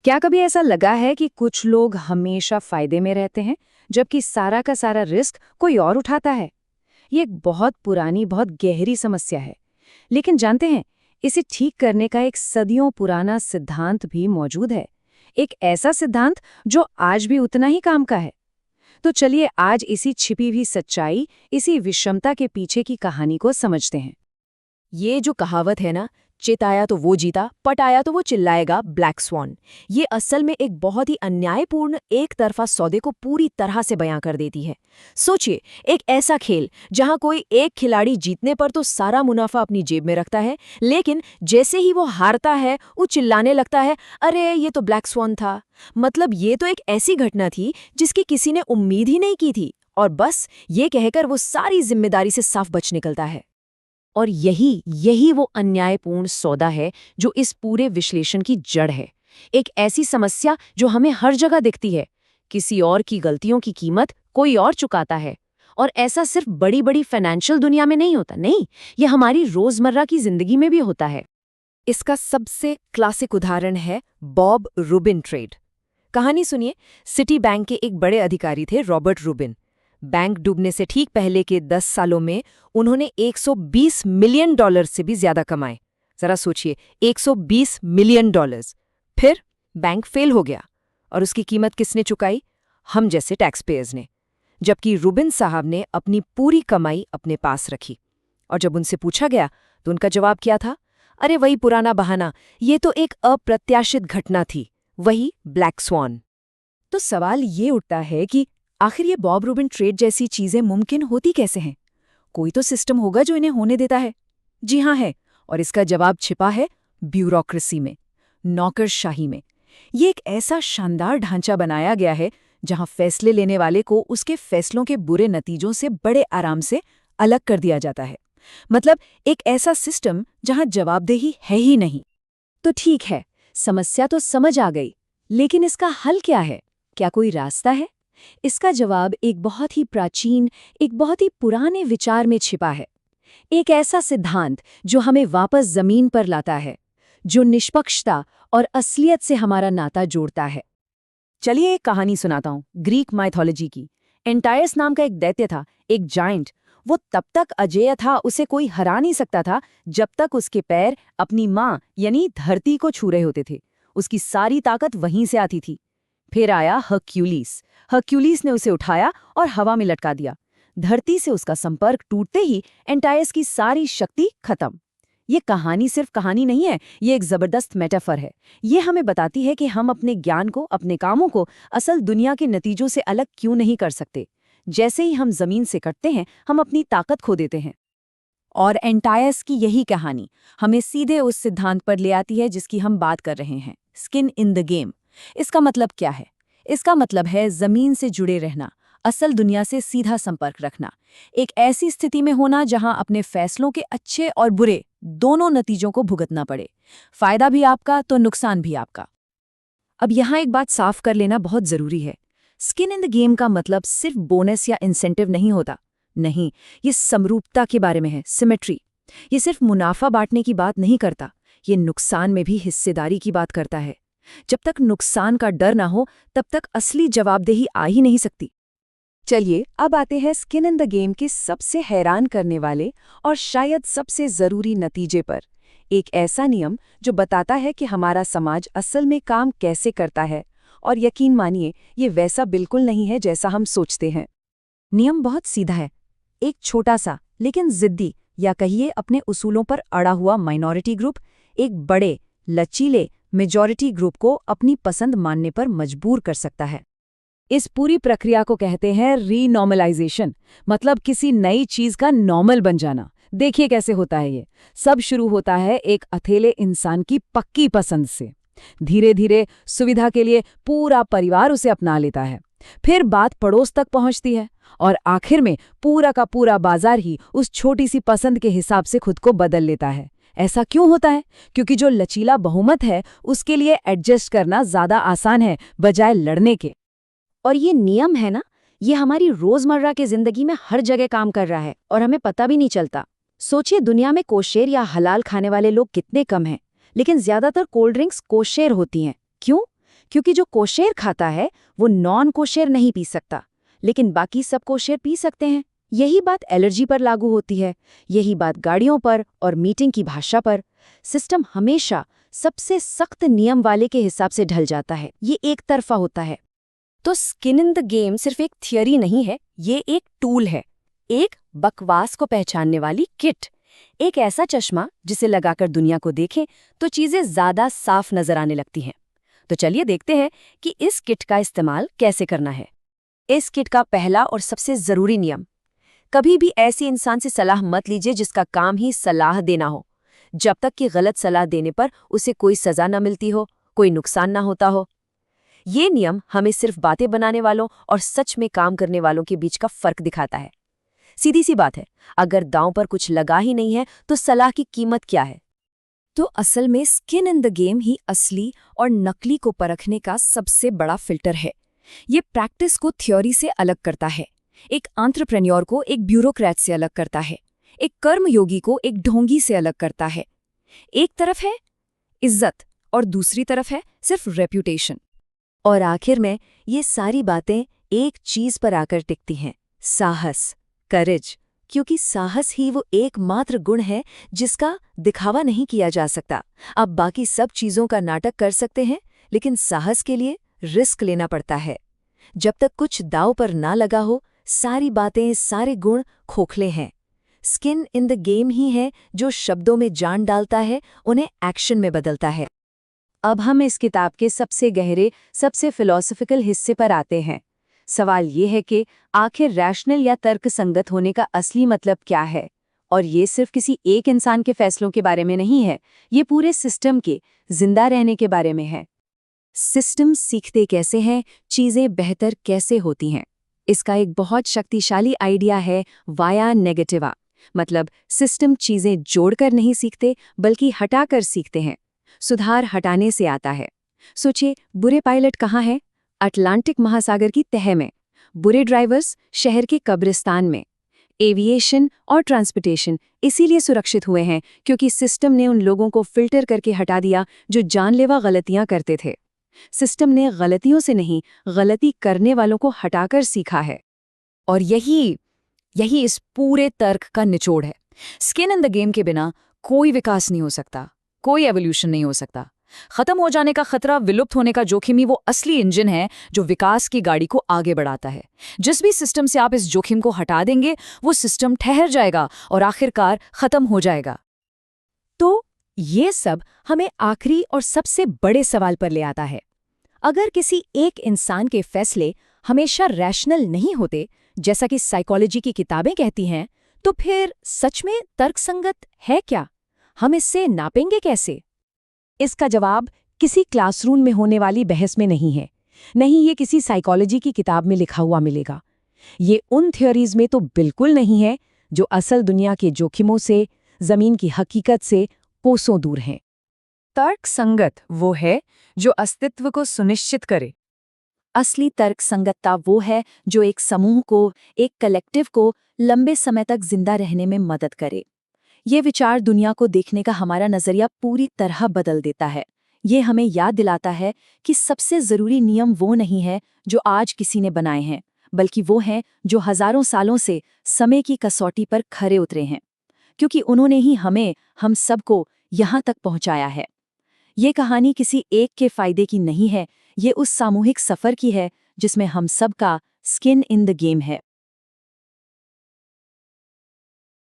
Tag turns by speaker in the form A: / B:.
A: क्या कभी ऐसा लगा है कि कुछ लोग हमेशा फायदे में रहते हैं, जबकि सारा का सारा रिस्क कोई और उठाता है? ये एक बहुत पुरानी, बहुत गहरी समस्या है। लेकिन जानते हैं, इसे ठीक करने का एक सदियों पुराना सिद्धांत भी मौजूद है। एक ऐसा सिद्धांत जो आज भी उतना ही काम का है। तो चलिए आज इसी छिपी हुई सच्चाई, इसी विषमता के पीछे की कहानी को समझते हैं।
B: ये जो कहावत है ना, चित आया तो वो जीता, पट आया तो वो चिल्लाएगा, ब्लैक स्वॉन, ये असल में एक बहुत ही अन्यायपूर्ण एक तरफा सौदे को पूरी तरह से बयां कर देती है। सोचिए, एक ऐसा खेल जहां कोई एक खिलाड़ी जीतने पर तो सारा मुनाफा अपनी जेब में रखता है, लेकिन जैसे ही वो हारता है वो चिल्लाने लगता है, अरे ये तो ब्लैक स्वॉन था। मतलब ये तो एक ऐसी घटना थी जिसकी किसी ने उम्मीद ही नहीं की थी, और बस ये कहकर वो सारी जिम्मेदारी से साफ बच निकलता है। और यही वो अन्यायपूर्ण सौदा है जो इस पूरे विश्लेषण की जड़ है। एक ऐसी समस्या जो हमें हर जगह दिखती है। किसी और की गलतियों की कीमत कोई और चुकाता है। और ऐसा सिर्फ बड़ी बड़ी फाइनेंशियल दुनिया में नहीं होता, नहीं, ये हमारी रोजमर्रा की जिंदगी में भी होता है। इसका सबसे क्लासिक उदाहरण है बॉब रूबिन ट्रेड। कहानी सुनिए। सिटी बैंक के एक बड़े अधिकारी थे रॉबर्ट रूबिन। बैंक डूबने से ठीक पहले के 10 सालों में उन्होंने $120 मिलियन से भी ज्यादा कमाए। जरा सोचिए, $120 मिलियन। फिर बैंक फेल हो गया, और उसकी कीमत किसने चुकाई? हम जैसे टैक्स पेयर्स ने। जबकि रूबिन साहब ने अपनी पूरी कमाई अपने पास रखी। और जब उनसे पूछा गया तो उनका जवाब क्या था? अरे वही पुराना बहाना, ये तो एक अप्रत्याशित घटना थी, वही ब्लैक स्वॉन। तो सवाल ये उठता है कि आखिर ये बॉब रूबिन ट्रेड जैसी चीजें मुमकिन होती कैसे हैं? कोई तो सिस्टम होगा जो इन्हें होने देता है। जी हाँ है, और इसका जवाब छिपा है ब्यूरोक्रेसी में, नौकरशाही में। ये एक ऐसा शानदार ढांचा बनाया गया है जहां फैसले लेने वाले को उसके फैसलों के बुरे नतीजों से बड़े आराम से अलग कर दिया जाता है। मतलब एक ऐसा सिस्टम जहां जवाबदेही है ही नहीं। तो ठीक है, समस्या तो समझ आ गई, लेकिन इसका हल क्या है? क्या कोई रास्ता है? इसका जवाब एक बहुत ही प्राचीन, एक बहुत ही पुराने विचार में छिपा है। एक ऐसा सिद्धांत जो हमें वापस जमीन पर लाता है, जो निष्पक्षता और असलियत से हमारा नाता जोड़ता है। चलिए एक कहानी सुनाता हूँ, ग्रीक माइथोलॉजी की। एंटायस नाम का एक दैत्य था, एक जायंट। वो तब तक अजेय था, उसे कोई हरा नहीं सकता था, जब तक उसके पैर अपनी माँ यानी धरती को छू रहे होते थे। उसकी सारी ताकत वहीं से आती थी। फिर आया हर्क्यूलिस। हर्क्यूलिस ने उसे उठाया और हवा में लटका दिया। धरती से उसका संपर्क टूटते ही एंटायस की सारी शक्ति खत्म। ये कहानी सिर्फ कहानी नहीं है, ये एक जबरदस्त मेटाफर है। ये हमें बताती है कि हम अपने ज्ञान को, अपने कामों को असल दुनिया के नतीजों से अलग क्यों नहीं कर सकते। जैसे ही हम जमीन से कटते हैं, हम अपनी ताकत खो देते हैं। और एंटायस की यही कहानी हमें सीधे उस सिद्धांत पर ले आती है जिसकी हम बात कर रहे हैं, स्किन इन द गेम। इसका मतलब क्या है? इसका मतलब है जमीन से जुड़े रहना, असल दुनिया से सीधा संपर्क रखना, एक ऐसी स्थिति में होना जहां अपने फैसलों के अच्छे और बुरे दोनों नतीजों को भुगतना पड़े। फायदा भी आपका तो नुकसान भी आपका। अब यहाँ एक बात साफ कर लेना बहुत जरूरी है। स्किन इन द गेम का मतलब सिर्फ बोनस या इंसेंटिव नहीं होता। नहीं, ये समरूपता के बारे में है, सिमेट्री। ये सिर्फ मुनाफा बांटने की बात नहीं करता, ये नुकसान में भी हिस्सेदारी की बात करता है। जब तक नुकसान का डर ना हो, तब तक असली जवाबदेही आ ही नहीं सकती। चलिए अब आते हैं स्किन इन द गेम के सबसे हैरान करने वाले और शायद सबसे जरूरी नतीजे पर। एक ऐसा नियम जो बताता है कि हमारा समाज असल में काम कैसे करता है। और यकीन मानिए, ये वैसा बिल्कुल नहीं है जैसा हम सोचते हैं। नियम बहुत सीधा है। एक छोटा सा लेकिन जिद्दी, या कहिए अपने उसूलों पर अड़ा हुआ माइनॉरिटी ग्रुप एक बड़े, लचीले मेजॉरिटी ग्रुप को अपनी पसंद मानने पर मजबूर कर सकता है। इस पूरी प्रक्रिया को कहते हैं रीनॉर्मलाइजेशन, मतलब किसी नई चीज का नॉर्मल बन जाना। देखिए कैसे होता है ये। सब शुरू होता है एक अकेले इंसान की पक्की पसंद से। धीरे धीरे सुविधा के लिए पूरा परिवार उसे अपना लेता है। फिर बात पड़ोस तक पहुंचती है, और आखिर में पूरा का पूरा बाजार ही उस छोटी सी पसंद के हिसाब से खुद को बदल लेता है। ऐसा क्यों होता है? क्योंकि जो लचीला बहुमत है उसके लिए एडजस्ट करना ज्यादा आसान है बजाय लड़ने के। और ये नियम है ना, ये हमारी रोजमर्रा की जिंदगी में हर जगह काम कर रहा है और हमें पता भी नहीं चलता। सोचिए, दुनिया में कोशेर या हलाल खाने वाले लोग कितने कम हैं, लेकिन ज्यादातर कोल्ड ड्रिंक्स कोशेर होती हैं। क्यों?
A: क्योंकि जो कोशेर खाता है वो नॉन कोशेर नहीं पी सकता, लेकिन बाकी सब कोशेर पी सकते हैं। यही बात एलर्जी पर लागू होती है, यही बात गाड़ियों पर और मीटिंग की भाषा पर। सिस्टम हमेशा सबसे सख्त नियम वाले के हिसाब से ढल जाता है, ये एक तरफा होता है।
B: तो स्किन इन द गेम सिर्फ एक थियरी नहीं है, ये एक टूल है, एक बकवास को पहचानने वाली किट, एक ऐसा चश्मा जिसे लगाकर दुनिया को देखें तो चीजें ज्यादा साफ नजर आने लगती हैं। तो चलिए देखते हैं कि इस किट का इस्तेमाल कैसे करना है। इस किट का पहला और सबसे जरूरी नियम, कभी भी ऐसे इंसान से सलाह मत लीजिए जिसका काम ही सलाह देना हो, जब तक कि गलत सलाह देने पर उसे कोई सजा न मिलती हो, कोई नुकसान ना होता हो। ये नियम हमें सिर्फ बातें बनाने वालों और सच में काम करने वालों के बीच का फर्क दिखाता है। सीधी सी बात है, अगर दांव पर कुछ लगा ही नहीं है तो सलाह की कीमत क्या है? तो असल में स्किन इन द गेम ही असली और नकली को परखने का सबसे बड़ा फिल्टर है। ये प्रैक्टिस को थ्योरी से अलग करता है, एक एंटरप्रेन्योर को एक ब्यूरोक्रेट से अलग करता है, एक कर्मयोगी को एक ढोंगी से अलग करता है। एक तरफ है इज्जत और दूसरी तरफ है सिर्फ रेप्यूटेशन। और आखिर में ये सारी बातें एक चीज पर आकर टिकती हैं, साहस, करेज, क्योंकि साहस ही वो एकमात्र गुण है जिसका दिखावा नहीं किया जा सकता। आप बाकी सब चीजों का नाटक कर सकते हैं, लेकिन साहस के लिए रिस्क लेना पड़ता है। जब तक कुछ दांव पर ना लगा हो, सारी बातें, सारे गुण खोखले हैं। स्किन इन द गेम ही है जो शब्दों में जान डालता है, उन्हें एक्शन में बदलता है।
A: अब हम इस किताब के सबसे गहरे, सबसे फिलॉसफिकल हिस्से पर आते हैं। सवाल ये है कि आखिर रैशनल या तर्कसंगत होने का असली मतलब क्या है? और ये सिर्फ किसी एक इंसान के फैसलों के बारे में नहीं है, ये पूरे सिस्टम के जिंदा रहने के बारे में है। सिस्टम सीखते कैसे हैं, चीजें बेहतर कैसे होती हैं? इसका एक बहुत शक्तिशाली आइडिया है वाया नेगेटिवा, मतलब सिस्टम चीजें जोड़कर नहीं सीखते बल्कि हटाकर सीखते हैं। सुधार हटाने से आता है। सोचिए, बुरे पायलट कहाँ हैं? अटलांटिक महासागर की तह में। बुरे ड्राइवर्स शहर के कब्रिस्तान में। एविएशन और ट्रांसपोर्टेशन इसीलिए सुरक्षित हुए हैं क्योंकि सिस्टम ने उन लोगों को फिल्टर करके हटा दिया जो जानलेवा गलतियां करते थे। सिस्टम ने गलतियों से नहीं, गलती करने वालों को हटाकर सीखा है।
B: और यही इस पूरे तर्क का निचोड़ है। स्किन इन द गेम के बिना कोई विकास नहीं हो सकता, कोई एवोल्यूशन नहीं हो सकता। खत्म हो जाने का खतरा, विलुप्त होने का जोखिम ही वो असली इंजन है जो विकास की गाड़ी को आगे बढ़ाता है। जिस भी सिस्टम से आप इस जोखिम को हटा देंगे, वो सिस्टम ठहर जाएगा और आखिरकार खत्म हो जाएगा। तो ये सब हमें आखिरी और सबसे बड़े सवाल पर ले आता है। अगर किसी एक इंसान के फैसले हमेशा रैशनल नहीं होते, जैसा कि साइकोलॉजी की किताबें कहती हैं, तो फिर सच में तर्कसंगत है क्या? हम इससे नापेंगे कैसे? इसका जवाब किसी क्लासरूम में होने वाली बहस में नहीं है, नहीं ये किसी साइकोलॉजी की किताब में लिखा हुआ मिलेगा। ये उन थ्योरीज में तो बिल्कुल नहीं है जो असल दुनिया के जोखिमों से, जमीन की हकीकत से कोसों दूर हैं। तर्कसंगत वो है जो अस्तित्व को सुनिश्चित करे। असली तर्कसंगतता वो है जो एक समूह को, एक कलेक्टिव को लंबे समय तक जिंदा रहने में मदद करे। ये विचार दुनिया को देखने का हमारा नजरिया पूरी तरह बदल देता है। ये हमें याद दिलाता है कि सबसे जरूरी नियम वो नहीं है जो आज किसी ने बनाए हैं, बल्कि वो हैं जो हजारों सालों से समय की कसौटी पर खरे उतरे हैं, क्योंकि उन्होंने ही हमें, हम सबको यहाँ तक पहुँचाया है। ये कहानी किसी एक के फायदे की नहीं है, ये उस सामूहिक सफर की है जिसमें हम सबका स्किन इन द गेम है।